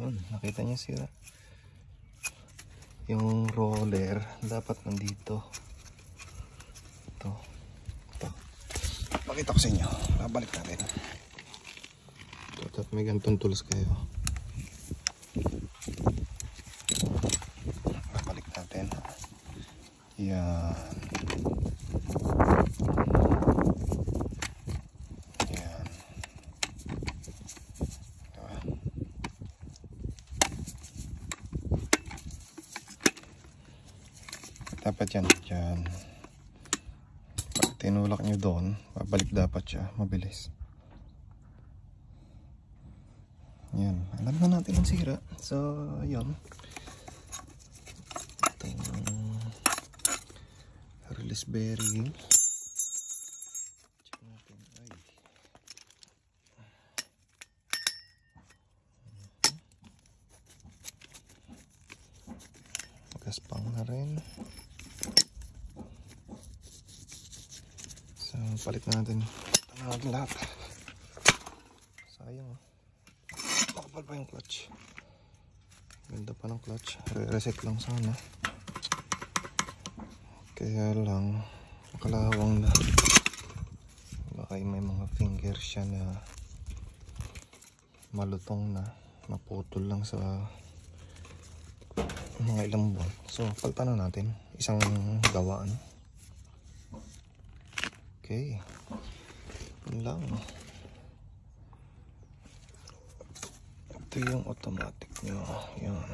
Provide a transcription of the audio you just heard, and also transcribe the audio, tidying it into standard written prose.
Yun, nakita niya sira. Yung roller dapat nandito. Ito. Pakita ko sa inyo. Babalik natin. Dapat may ganitong tools kayo. Babalik natin. Yan. Yan. Diba? Dapat yan. Yan. Pag tinulak nyo doon, babalik dapat siya. Mabilis. Yan. Alam na natin ang sira. So, yun. Release bearing. Check natin. Ay. Gaspang na rin. So, palit natin. Ito natin lahat. Sayang oh. Makapal pa yung clutch. Ganda pa ng clutch. Re-reset lang sana. Kaya lang makalawang na. Baka may mga fingers siya na malutong na. Maputol lang sa mga ilang buwan. So palitan na natin. Isang gawaan. Okay. Yun lang. Ito yung automatic nyo. Yan.